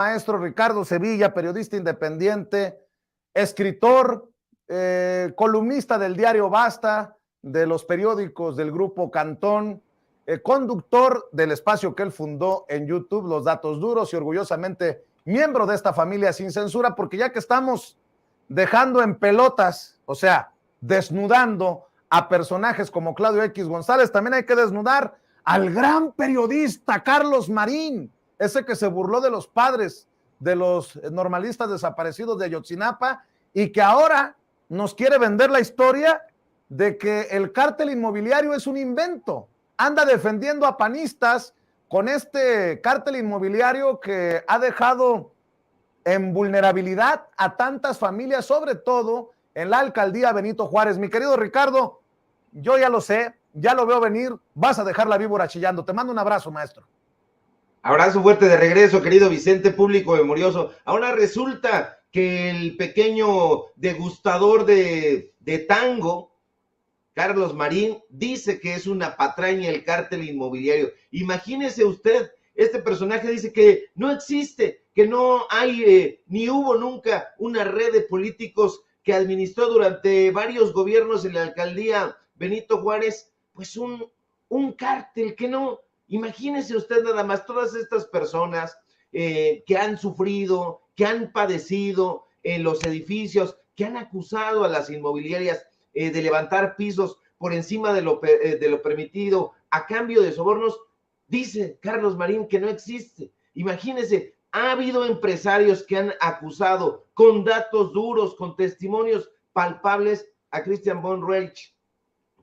Maestro Ricardo Sevilla, periodista independiente, escritor, columnista del diario Basta, de los periódicos del Grupo Cantón, conductor del espacio que él fundó en YouTube, Los Datos Duros, y orgullosamente miembro de esta familia sin censura, porque ya que estamos dejando en pelotas, o sea, desnudando a personajes como Claudio X González, también hay que desnudar al gran periodista Carlos Marín, ese que se burló de los padres de los normalistas desaparecidos de Ayotzinapa y que ahora nos quiere vender la historia de que el cártel inmobiliario es un invento. Anda defendiendo a panistas con este cártel inmobiliario que ha dejado en vulnerabilidad a tantas familias, sobre todo en la alcaldía Benito Juárez. Mi querido Ricardo, yo ya lo sé, ya lo veo venir, vas a dejar la víbora chillando. Te mando un abrazo, maestro. Abrazo fuerte de regreso, querido Vicente, público memorioso. Ahora resulta que el pequeño degustador de tango, Carlos Marín, dice que es una patraña el cártel inmobiliario. Imagínese usted, este personaje dice que no existe, que no hay ni hubo nunca una red de políticos que administró durante varios gobiernos en la alcaldía Benito Juárez, pues un cártel que no. Imagínese usted nada más todas estas personas que han sufrido, que han padecido en los edificios, que han acusado a las inmobiliarias de levantar pisos por encima de lo permitido a cambio de sobornos. Dice Carlos Marín que no existe. Imagínese, ha habido empresarios que han acusado con datos duros, con testimonios palpables a Christian von Roech.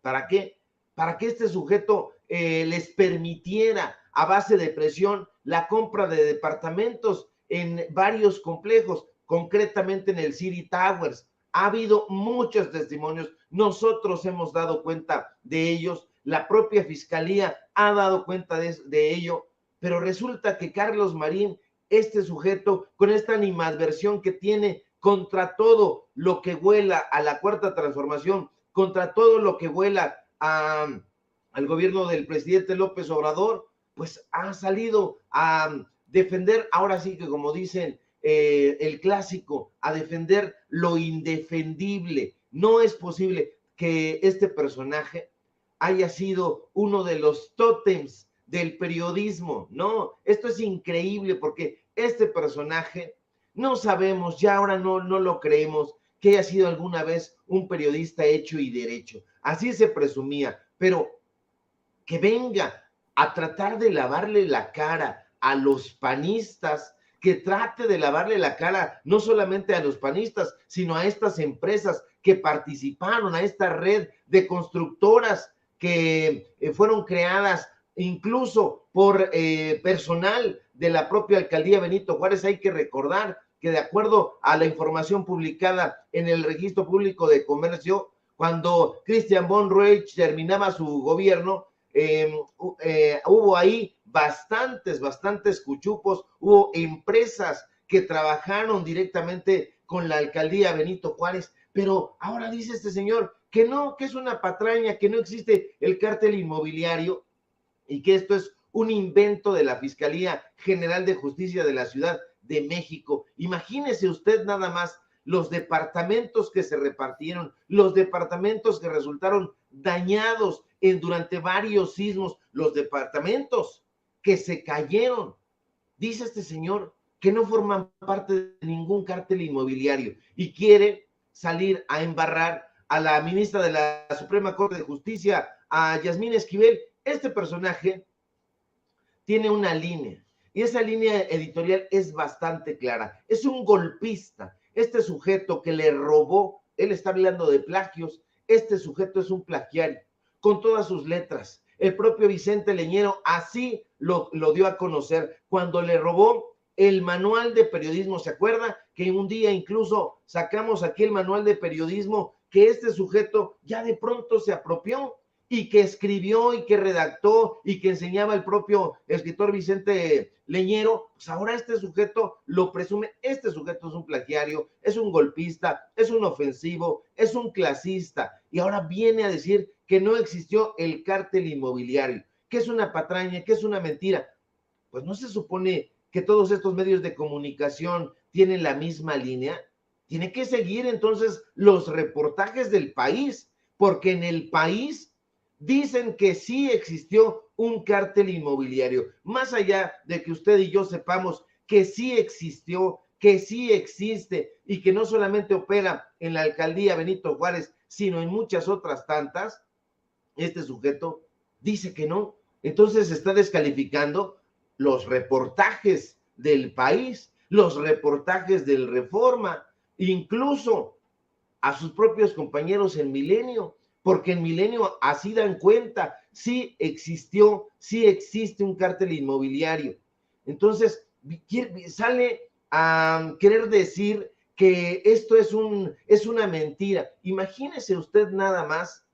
¿Para qué? Para que este sujeto les permitiera a base de presión la compra de departamentos en varios complejos, concretamente en el City Towers. Ha habido muchos testimonios, nosotros hemos dado cuenta de ellos, la propia fiscalía ha dado cuenta de ello, pero resulta que Carlos Marín, este sujeto, con esta animadversión que tiene contra todo lo que huela a la cuarta transformación, contra todo lo que huela al gobierno del presidente López Obrador, pues ha salido a defender, ahora sí que como dicen el clásico, a defender lo indefendible. No es posible que este personaje haya sido uno de los tótems del periodismo. No, esto es increíble porque este personaje no sabemos, ya ahora no lo creemos, que haya sido alguna vez un periodista hecho y derecho. Así se presumía, pero que venga a tratar de lavarle la cara a los panistas, que trate de lavarle la cara no solamente a los panistas, sino a estas empresas que participaron, a esta red de constructoras que fueron creadas incluso por personal de la propia alcaldía Benito Juárez. Hay que recordar que de acuerdo a la información publicada en el Registro Público de Comercio, cuando Christian von Roech terminaba su gobierno, hubo ahí bastantes cuchupos, hubo empresas que trabajaron directamente con la alcaldía Benito Juárez, pero ahora dice este señor que no, que es una patraña, que no existe el cártel inmobiliario y que esto es un invento de la Fiscalía General de Justicia de la Ciudad de México. Imagínese usted nada más los departamentos que se repartieron, los departamentos que resultaron dañados durante varios sismos, los departamentos que se cayeron. Dice este señor que no forman parte de ningún cártel inmobiliario y quiere salir a embarrar a la ministra de la Suprema Corte de Justicia, a Yasmín Esquivel. Este personaje tiene una línea y esa línea editorial es bastante clara. Es un golpista. Este sujeto que le robó, él está hablando de plagios, este sujeto es un plagiario con todas sus letras. El propio Vicente Leñero así lo dio a conocer cuando le robó el manual de periodismo. ¿Se acuerda que un día incluso sacamos aquí el manual de periodismo que este sujeto ya de pronto se apropió y que escribió y que redactó y que enseñaba el propio escritor Vicente Leñero? Pues ahora este sujeto lo presume. Este sujeto es un plagiario, es un golpista, es un ofensivo, es un clasista, y ahora viene a decir que no existió el cártel inmobiliario, que es una patraña, que es una mentira. Pues no se supone que todos estos medios de comunicación tienen la misma línea? Tiene que seguir entonces los reportajes del país, porque en el país dicen que sí existió un cártel inmobiliario, más allá de que usted y yo sepamos que sí existió, que sí existe y que no solamente opera en la alcaldía Benito Juárez, sino en muchas otras tantas. Este sujeto dice que no, entonces está descalificando los reportajes del país, los reportajes del Reforma, incluso a sus propios compañeros en Milenio, porque en Milenio así dan cuenta, sí existió, sí existe un cártel inmobiliario. Entonces, sale a querer decir que esto es una mentira. Imagínese usted nada más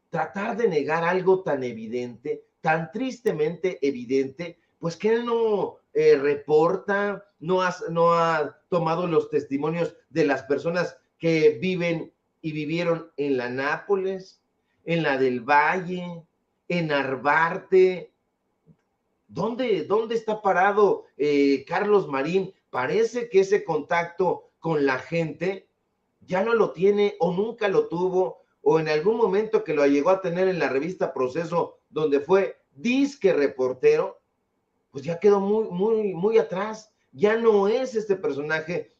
tratar de negar algo tan evidente, tan tristemente evidente, pues que él no reporta, no ha tomado los testimonios de las personas que viven y vivieron en la Nápoles, en la del Valle, en Narvarte. ¿Dónde está parado Carlos Marín? Parece que ese contacto con la gente ya no lo tiene o nunca lo tuvo, o en algún momento que lo llegó a tener en la revista Proceso, donde fue disque reportero, pues ya quedó muy atrás. Ya no es este personaje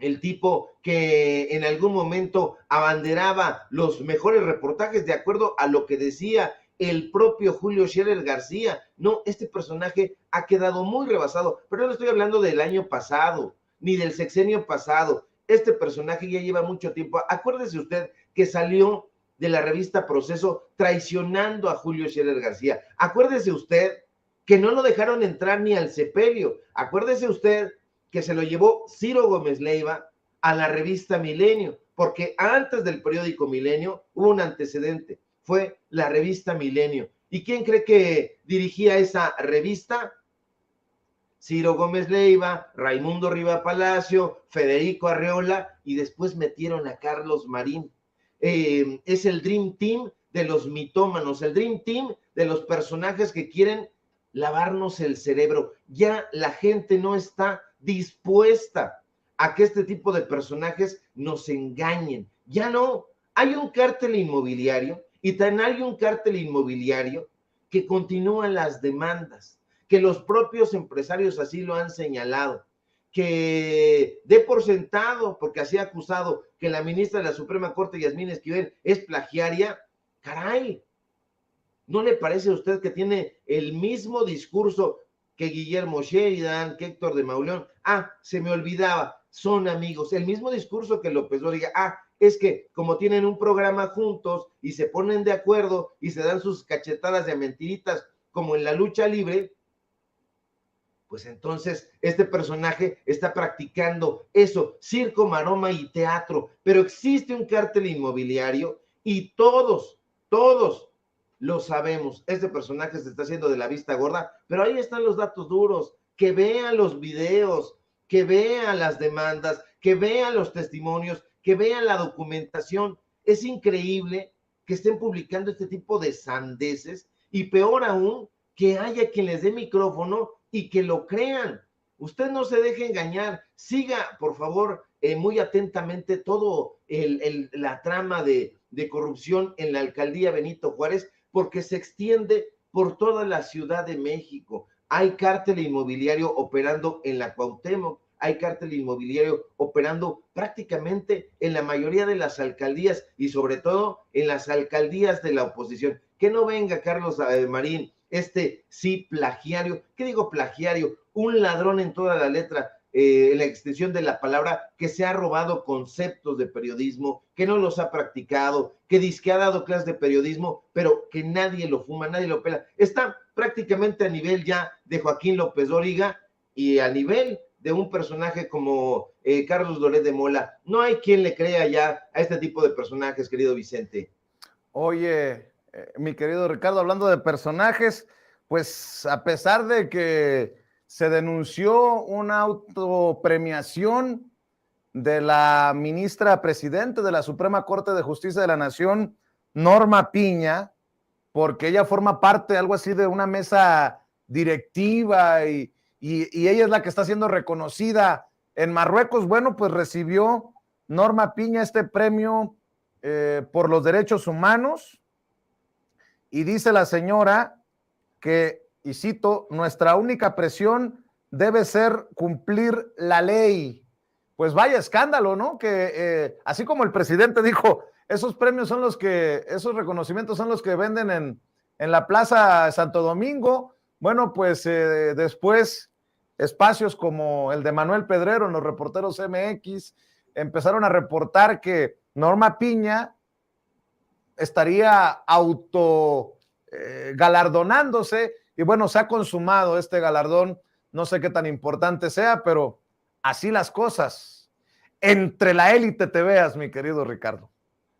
el tipo que en algún momento abanderaba los mejores reportajes de acuerdo a lo que decía el propio Julio Scherer García. No, este personaje ha quedado muy rebasado, pero no estoy hablando del año pasado, ni del sexenio pasado. Este personaje ya lleva mucho tiempo. Acuérdese usted que salió de la revista Proceso traicionando a Julio Scherer García. Acuérdese usted que no lo dejaron entrar ni al sepelio. Acuérdese usted que se lo llevó Ciro Gómez Leiva a la revista Milenio, porque antes del periódico Milenio hubo un antecedente, fue la revista Milenio. ¿Y quién cree que dirigía esa revista? Ciro Gómez Leiva, Raimundo Riva Palacio, Federico Arreola, y después metieron a Carlos Marín. Es el Dream Team de los mitómanos, el Dream Team de los personajes que quieren lavarnos el cerebro. Ya la gente no está dispuesta a que este tipo de personajes nos engañen. Ya no. Hay un cártel inmobiliario y también hay un cártel inmobiliario que continúa las demandas, que los propios empresarios así lo han señalado, que dé por sentado, porque así ha acusado que la ministra de la Suprema Corte, Yasmín Esquivel, es plagiaria. Caray, ¿no le parece a usted que tiene el mismo discurso que Guillermo Sheridan, que Héctor de Mauleón? Ah, se me olvidaba, son amigos. El mismo discurso que López Dóriga. Ah, es que como tienen un programa juntos y se ponen de acuerdo y se dan sus cachetadas de mentiritas como en la lucha libre, pues entonces este personaje está practicando eso, circo, maroma y teatro. Pero existe un cártel inmobiliario y todos lo sabemos. Este personaje se está haciendo de la vista gorda, pero ahí están los datos duros. Que vean los videos, que vean las demandas, que vean los testimonios, que vean la documentación. Es increíble que estén publicando este tipo de sandeces y peor aún, que haya quien les dé micrófono y que lo crean. Usted no se deje engañar. Siga, por favor, muy atentamente todo la trama de corrupción en la alcaldía Benito Juárez, porque se extiende por toda la Ciudad de México. Hay cártel inmobiliario operando en la Cuauhtémoc, hay cártel inmobiliario operando prácticamente en la mayoría de las alcaldías y sobre todo en las alcaldías de la oposición. Que no venga Carlos Marín, sí plagiario. ¿Qué digo plagiario? Un ladrón en toda la letra, en la extensión de la palabra, que se ha robado conceptos de periodismo, que no los ha practicado, que dice que ha dado clases de periodismo, pero que nadie lo fuma, nadie lo pela. Está prácticamente a nivel ya de Joaquín López Dóriga y a nivel de un personaje como Carlos Loret de Mola. No hay quien le crea ya a este tipo de personajes, querido Vicente. Oye, mi querido Ricardo, hablando de personajes, pues a pesar de que se denunció una autopremiación de la ministra presidente de la Suprema Corte de Justicia de la Nación, Norma Piña, porque ella forma parte, algo así, de una mesa directiva y y ella es la que está siendo reconocida en Marruecos. Bueno, pues recibió Norma Piña este premio por los derechos humanos, y dice la señora que, y cito, nuestra única presión debe ser cumplir la ley. Pues vaya escándalo, ¿no? Que así como el presidente dijo, esos premios son los que, esos reconocimientos son los que venden en la Plaza Santo Domingo. Bueno, pues después espacios como el de Manuel Pedrero en los Reporteros MX empezaron a reportar que Norma Piña estaría auto galardonándose, y bueno, se ha consumado este galardón. No sé qué tan importante sea, pero así las cosas. Entre la élite te veas, mi querido Ricardo.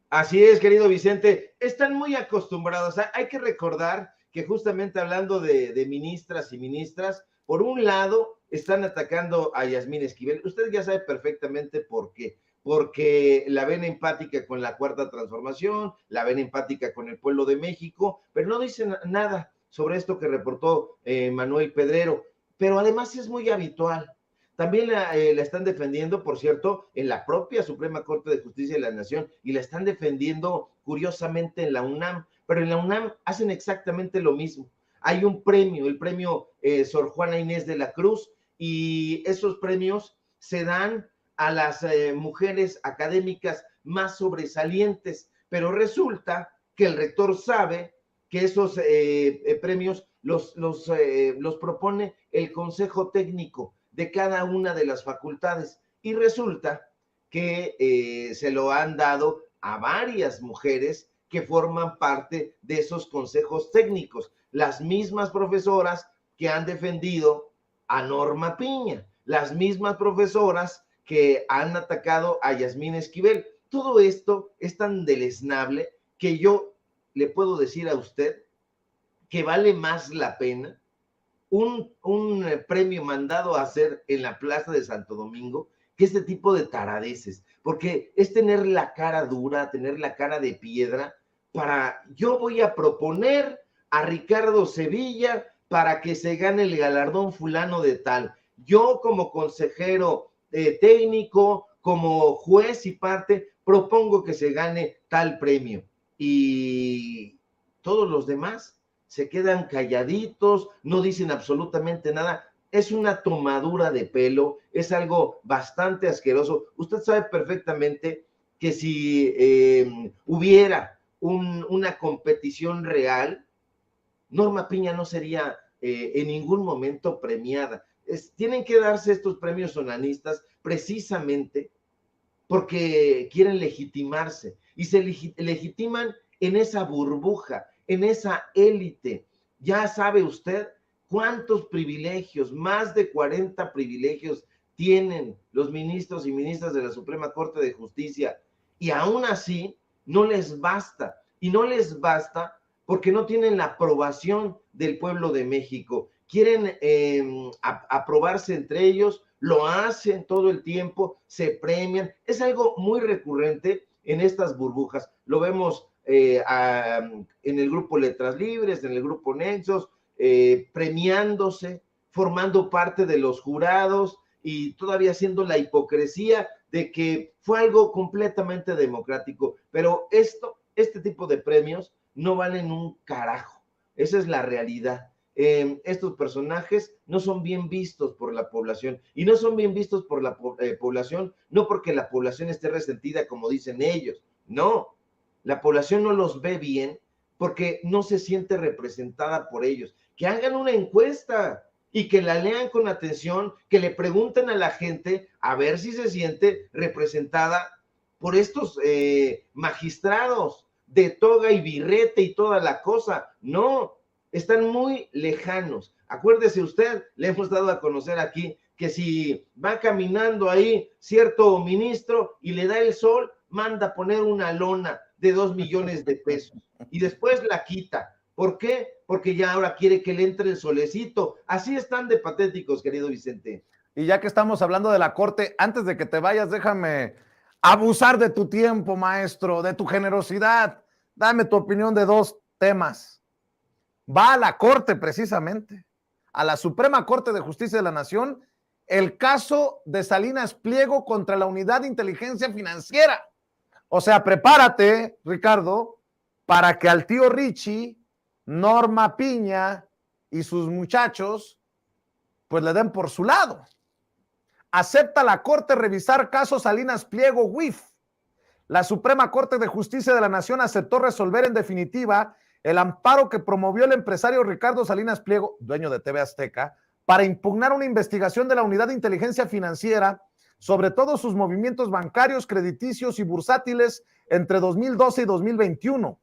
Así es, querido Vicente, están muy acostumbrados. Hay que recordar que justamente hablando de ministras y ministras, por un lado están atacando a Yasmín Esquivel. Usted ya sabe perfectamente por qué. Porque la ven empática con la Cuarta Transformación, la ven empática con el pueblo de México, pero no dicen nada sobre esto que reportó Manuel Pedrero. Pero además es muy habitual. También la están defendiendo, por cierto, en la propia Suprema Corte de Justicia de la Nación, y la están defendiendo curiosamente en la UNAM, pero en la UNAM hacen exactamente lo mismo. Hay un premio, el premio Sor Juana Inés de la Cruz, y esos premios se dan a las mujeres académicas más sobresalientes, pero resulta que el rector sabe que esos premios los propone el Consejo Técnico de cada una de las facultades, y resulta que se lo han dado a varias mujeres que forman parte de esos consejos técnicos, las mismas profesoras que han defendido a Norma Piña, las mismas profesoras que han atacado a Yasmín Esquivel. Todo esto es tan deleznable que yo le puedo decir a usted que vale más la pena un premio mandado a hacer en la Plaza de Santo Domingo que este tipo de taradeces, porque es tener la cara dura, tener la cara de piedra para, yo voy a proponer a Ricardo Sevilla para que se gane el galardón fulano de tal. Yo como consejero técnico, como juez y parte, propongo que se gane tal premio. Y todos los demás se quedan calladitos, no dicen absolutamente nada. Es una tomadura de pelo, es algo bastante asqueroso. Usted sabe perfectamente que si hubiera una competición real, Norma Piña no sería en ningún momento premiada. Tienen que darse estos premios sonanistas precisamente porque quieren legitimarse, y se legitiman en esa burbuja, en esa élite. Ya sabe usted cuántos privilegios, más de 40 privilegios tienen los ministros y ministras de la Suprema Corte de Justicia, y aún así no les basta, y no les basta porque no tienen la aprobación del pueblo de México. Quieren aprobarse entre ellos, lo hacen todo el tiempo, se premian. Es algo muy recurrente en estas burbujas. Lo vemos en el grupo Letras Libres, en el grupo Nexos, premiándose, formando parte de los jurados y todavía haciendo la hipocresía de que fue algo completamente democrático. Pero este tipo de premios no valen un carajo. Esa es la realidad. Estos personajes no son bien vistos por la población, y no son bien vistos por la población no porque la población esté resentida como dicen ellos, no, la población no los ve bien porque no se siente representada por ellos. Que hagan una encuesta y que la lean con atención, que le pregunten a la gente a ver si se siente representada por estos magistrados de toga y birrete y toda la cosa. No, están muy lejanos. Acuérdese usted, le hemos dado a conocer aquí que si va caminando ahí cierto ministro y le da el sol, manda poner una lona de 2 millones de pesos y después la quita. ¿Por qué? Porque ya ahora quiere que le entre el solecito. Así están de patéticos, querido Vicente. Y ya que estamos hablando de la corte, antes de que te vayas, déjame abusar de tu tiempo, maestro, de tu generosidad. Dame tu opinión de dos temas. Va a la corte precisamente a la Suprema Corte de Justicia de la Nación el caso de Salinas Pliego contra la Unidad de Inteligencia Financiera. O sea, prepárate, Ricardo, para que al tío Richie, Norma Piña y sus muchachos, pues le den por su lado. Acepta la Corte revisar caso Salinas Pliego WIF. La Suprema Corte de Justicia de la Nación aceptó resolver en definitiva el amparo que promovió el empresario Ricardo Salinas Pliego, dueño de TV Azteca, para impugnar una investigación de la Unidad de Inteligencia Financiera sobre todos sus movimientos bancarios, crediticios y bursátiles entre 2012 y 2021.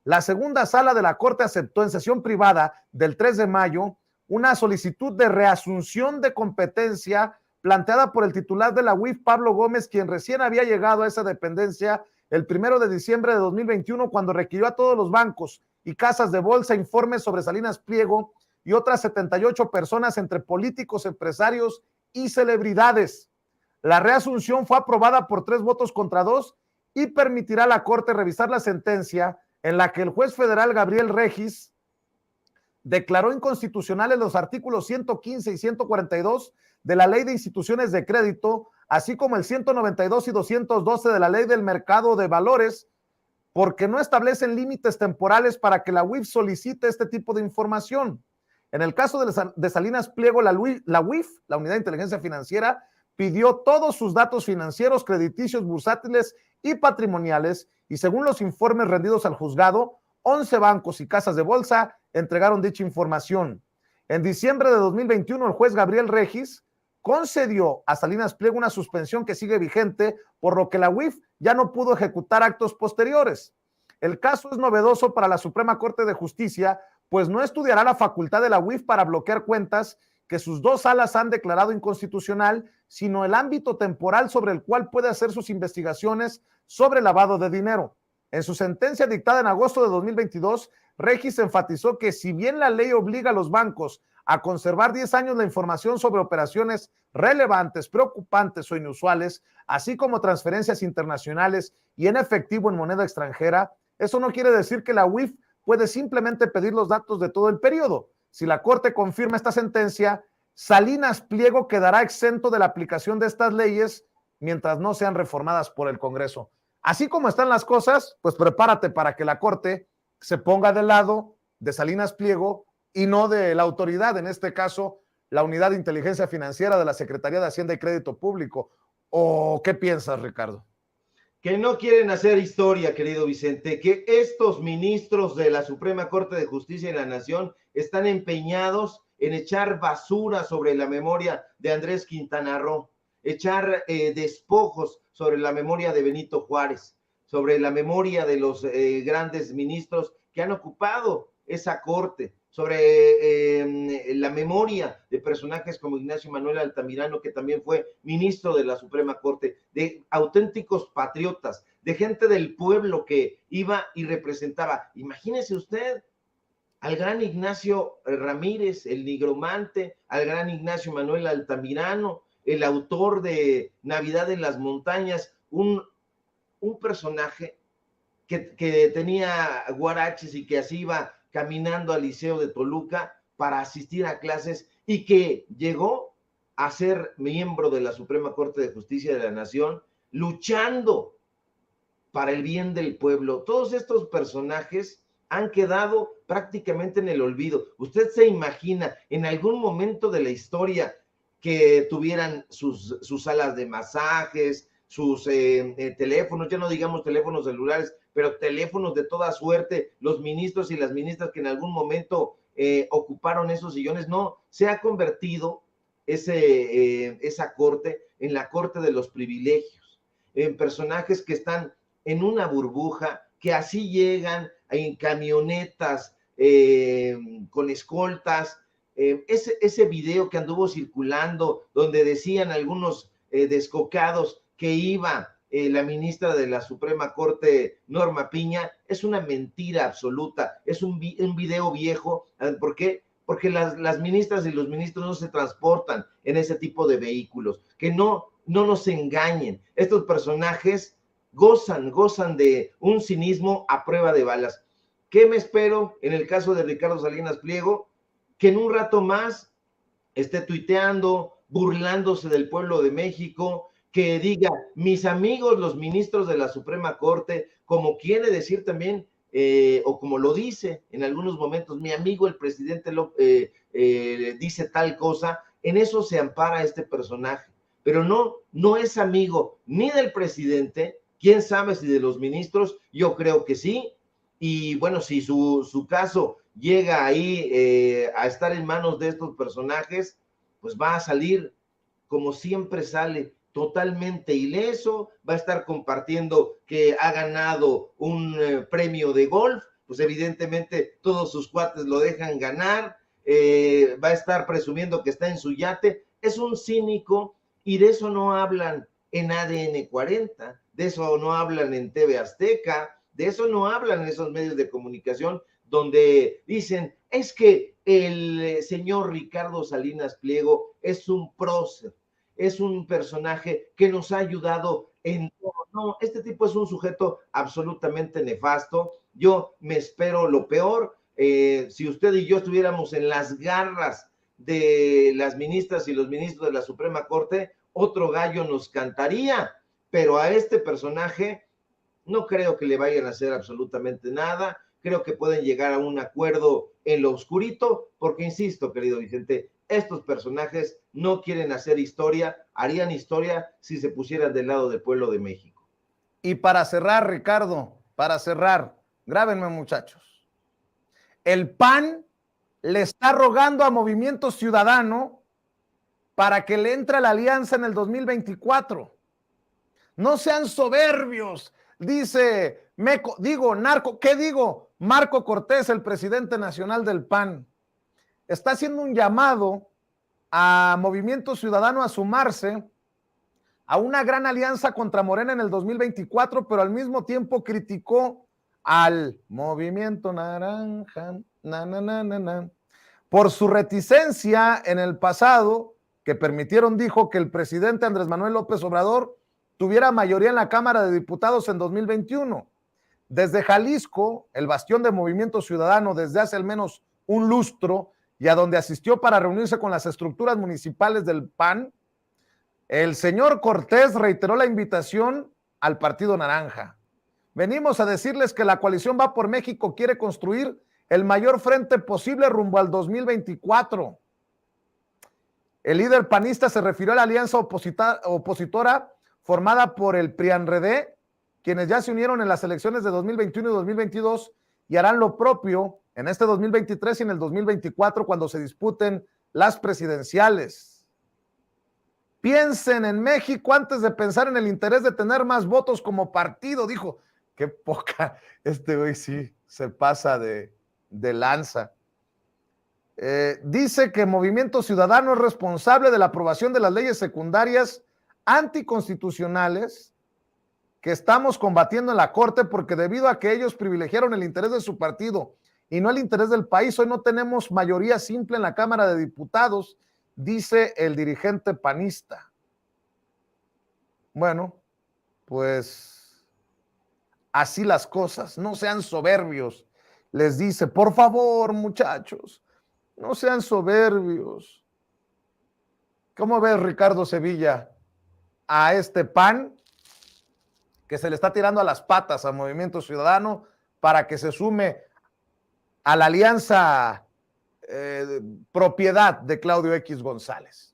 La segunda sala de la Corte aceptó en sesión privada del 3 de mayo una solicitud de reasunción de competencia planteada por el titular de la UIF, Pablo Gómez, quien recién había llegado a esa dependencia el 1 de diciembre de 2021, cuando requirió a todos los bancos y casas de bolsa informes sobre Salinas Pliego y otras 78 personas entre políticos, empresarios y celebridades. La reasunción fue aprobada por 3 votos contra 2 y permitirá a la Corte revisar la sentencia en la que el juez federal Gabriel Regis declaró inconstitucionales los artículos 115 y 142 de la Ley de Instituciones de Crédito, así como el 192 y 212 de la Ley del Mercado de Valores, porque no establecen límites temporales para que la UIF solicite este tipo de información. En el caso de Salinas Pliego, la UIF, la Unidad de Inteligencia Financiera, pidió todos sus datos financieros, crediticios, bursátiles y patrimoniales, y según los informes rendidos al juzgado, 11 bancos y casas de bolsa entregaron dicha información. En diciembre de 2021, el juez Gabriel Regis concedió a Salinas Pliego una suspensión que sigue vigente, por lo que la UIF ya no pudo ejecutar actos posteriores. El caso es novedoso para la Suprema Corte de Justicia, pues no estudiará la facultad de la UIF para bloquear cuentas que sus 2 salas han declarado inconstitucional, sino el ámbito temporal sobre el cual puede hacer sus investigaciones sobre lavado de dinero. En su sentencia dictada en agosto de 2022, Regis enfatizó que si bien la ley obliga a los bancos a conservar 10 años la información sobre operaciones relevantes, preocupantes o inusuales, así como transferencias internacionales y en efectivo en moneda extranjera, eso no quiere decir que la UIF puede simplemente pedir los datos de todo el periodo. Si la Corte confirma esta sentencia, Salinas Pliego quedará exento de la aplicación de estas leyes mientras no sean reformadas por el Congreso. Así como están las cosas, pues prepárate para que la Corte se ponga del lado de Salinas Pliego y no de la autoridad, en este caso, la Unidad de Inteligencia Financiera de la Secretaría de Hacienda y Crédito Público. ¿O qué piensas, Ricardo? Que no quieren hacer historia, querido Vicente, que estos ministros de la Suprema Corte de Justicia de la Nación están empeñados en echar basura sobre la memoria de Andrés Quintana Roo, echar despojos sobre la memoria de Benito Juárez, sobre la memoria de los grandes ministros que han ocupado esa corte, sobre la memoria de personajes como Ignacio Manuel Altamirano, que también fue ministro de la Suprema Corte, de auténticos patriotas, de gente del pueblo que iba y representaba. Imagínese usted al gran Ignacio Ramírez, el nigromante, al gran Ignacio Manuel Altamirano, el autor de Navidad en las Montañas, un personaje que tenía guaraches y que así iba caminando al Liceo de Toluca para asistir a clases y que llegó a ser miembro de la Suprema Corte de Justicia de la Nación, luchando para el bien del pueblo. Todos estos personajes han quedado prácticamente en el olvido. ¿Usted se imagina en algún momento de la historia que tuvieran sus salas de masajes, sus teléfonos, ya no digamos teléfonos celulares, pero teléfonos de toda suerte, los ministros y las ministras que en algún momento ocuparon esos sillones? No, se ha convertido esa corte en la corte de los privilegios, en personajes que están en una burbuja, que así llegan en camionetas con escoltas. Ese video que anduvo circulando, donde decían algunos descocados que iba la ministra de la Suprema Corte, Norma Piña, es una mentira absoluta, es un video viejo. ¿Por qué? Porque las ministras y los ministros no se transportan en ese tipo de vehículos. Que no nos engañen. Estos personajes gozan de un cinismo a prueba de balas. ¿Qué me espero en el caso de Ricardo Salinas Pliego? Que en un rato más esté tuiteando, burlándose del pueblo de México, que diga, mis amigos, los ministros de la Suprema Corte, como quiere decir también, o como lo dice en algunos momentos, mi amigo el presidente dice tal cosa, en eso se ampara este personaje, pero no es amigo ni del presidente, quién sabe si de los ministros, yo creo que sí, y bueno, si su caso llega ahí a estar en manos de estos personajes, pues va a salir como siempre sale, totalmente ileso, va a estar compartiendo que ha ganado un premio de golf, pues evidentemente todos sus cuates lo dejan ganar, va a estar presumiendo que está en su yate, es un cínico y de eso no hablan en ADN 40, de eso no hablan en TV Azteca, de eso no hablan en esos medios de comunicación donde dicen, es que el señor Ricardo Salinas Pliego es un prócer, es un personaje que nos ha ayudado en todo. No, este tipo es un sujeto absolutamente nefasto. Yo me espero lo peor. Si usted y yo estuviéramos en las garras de las ministras y los ministros de la Suprema Corte, otro gallo nos cantaría, pero a este personaje no creo que le vayan a hacer absolutamente nada. Creo que pueden llegar a un acuerdo en lo oscurito, porque insisto, querido Vicente, estos personajes no quieren hacer historia, harían historia si se pusieran del lado del pueblo de México. Y para cerrar, Ricardo, para cerrar, grábenme, muchachos. El PAN le está rogando a Movimiento Ciudadano para que le entre a la alianza en el 2024. No sean soberbios, dice Marco Cortés, el presidente nacional del PAN. Está haciendo un llamado a Movimiento Ciudadano a sumarse a una gran alianza contra Morena en el 2024, pero al mismo tiempo criticó al Movimiento Naranja por su reticencia en el pasado, que permitieron, dijo, que el presidente Andrés Manuel López Obrador tuviera mayoría en la Cámara de Diputados en 2021. Desde Jalisco, el bastión de Movimiento Ciudadano desde hace al menos un lustro, y a donde asistió para reunirse con las estructuras municipales del PAN, el señor Cortés reiteró la invitación al Partido Naranja. Venimos a decirles que la coalición Va por México quiere construir el mayor frente posible rumbo al 2024. El líder panista se refirió a la alianza opositora formada por el PRIAN-RD, quienes ya se unieron en las elecciones de 2021 y 2022 y harán lo propio en este 2023 y en el 2024 cuando se disputen las presidenciales. Piensen en México antes de pensar en el interés de tener más votos como partido, dijo. Qué poca, este güey sí se pasa de lanza. Dice que Movimiento Ciudadano es responsable de la aprobación de las leyes secundarias anticonstitucionales que estamos combatiendo en la Corte porque debido a que ellos privilegiaron el interés de su partido y no el interés del país, hoy no tenemos mayoría simple en la Cámara de Diputados, dice el dirigente panista. Bueno, pues así las cosas, no sean soberbios, les dice, por favor, muchachos, no sean soberbios. ¿Cómo ves, Ricardo Sevilla, a este PAN que se le está tirando a las patas a Movimiento Ciudadano para que se sume a la alianza propiedad de Claudio X González?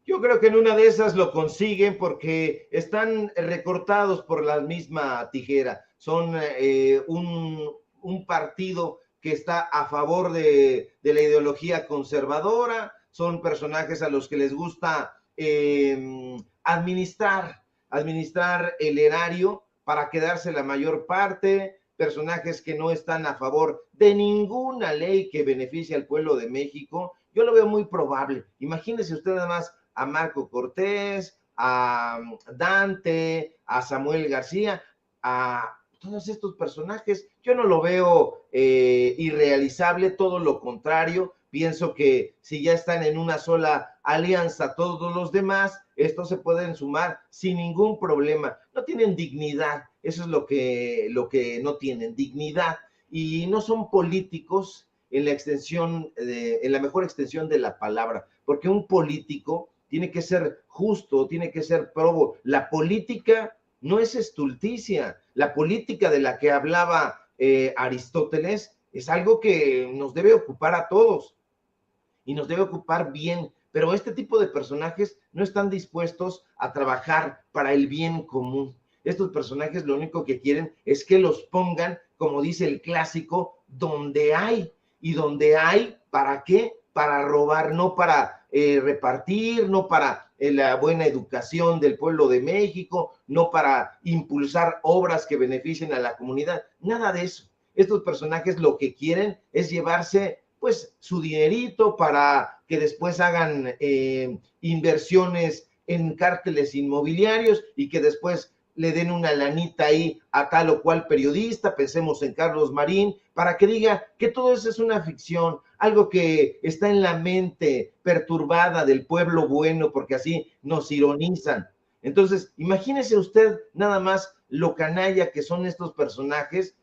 Yo creo que en una de esas lo consiguen porque están recortados por la misma tijera. Son un partido que está a favor de la ideología conservadora, son personajes a los que les gusta administrar el erario para quedarse la mayor parte, personajes que no están a favor de ninguna ley que beneficie al pueblo de México. Yo lo veo muy probable. Imagínese usted nada más a Marco Cortés, a Dante, a Samuel García, a todos estos personajes. Yo no lo veo irrealizable, todo lo contrario. Pienso que si ya están en una sola alianza todos los demás, estos se pueden sumar sin ningún problema. No tienen dignidad, eso es lo que no tienen, dignidad. Y no son políticos en la mejor extensión de la palabra, porque un político tiene que ser justo, tiene que ser probo. La política no es estulticia. La política de la que hablaba Aristóteles es algo que nos debe ocupar a todos y nos debe ocupar bien, pero este tipo de personajes no están dispuestos a trabajar para el bien común. Estos personajes lo único que quieren es que los pongan, como dice el clásico, donde hay. ¿Y donde hay? ¿Para qué? Para robar, no para repartir, no para la buena educación del pueblo de México, no para impulsar obras que beneficien a la comunidad, nada de eso. Estos personajes lo que quieren es llevarse pues su dinerito para que después hagan inversiones en cárteles inmobiliarios y que después le den una lanita ahí a tal o cual periodista, pensemos en Carlos Marín, para que diga que todo eso es una ficción, algo que está en la mente perturbada del pueblo bueno, porque así nos ironizan. Entonces, imagínese usted nada más lo canalla que son estos personajes.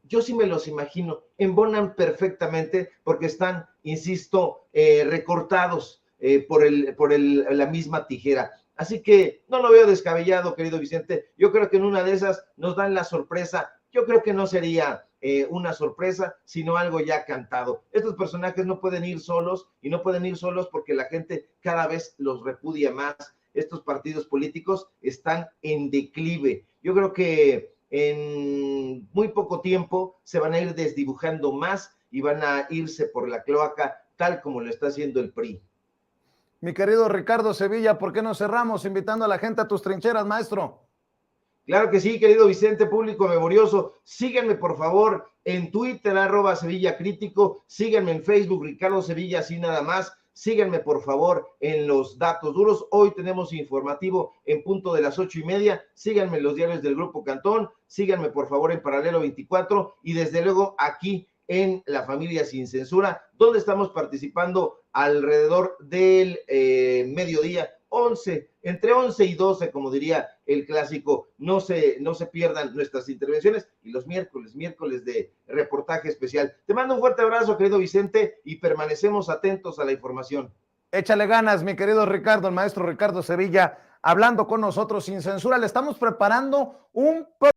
Yo sí me los imagino, embonan perfectamente porque están, insisto, recortados por la misma tijera. Así que no lo veo descabellado, querido Vicente. Yo creo que en una de esas nos dan la sorpresa. Yo creo que no sería una sorpresa, sino algo ya cantado. Estos personajes no pueden ir solos y no pueden ir solos porque la gente cada vez los repudia más. Estos partidos políticos están en declive. Yo creo que en muy poco tiempo se van a ir desdibujando más y van a irse por la cloaca tal como lo está haciendo el PRI. Mi querido Ricardo Sevilla, ¿por qué no cerramos invitando a la gente a tus trincheras, maestro? Claro que sí, querido Vicente, público memorioso. Síganme, por favor, en Twitter, @Sevilla Crítico. Síganme en Facebook, Ricardo Sevilla, así nada más. Síganme, por favor, en los datos duros. Hoy tenemos informativo en punto de las 8:30. Síganme en los diarios del Grupo Cantón. Síganme, por favor, en Paralelo 24. Y desde luego aquí en La Familia Sin Censura, donde estamos participando alrededor del mediodía, entre 11 y 12, como diría el clásico. No se pierdan nuestras intervenciones y los miércoles de reportaje especial. Te mando un fuerte abrazo, querido Vicente, y permanecemos atentos a la información. Échale ganas, mi querido Ricardo, el maestro Ricardo Sevilla, hablando con nosotros sin censura. Le estamos preparando un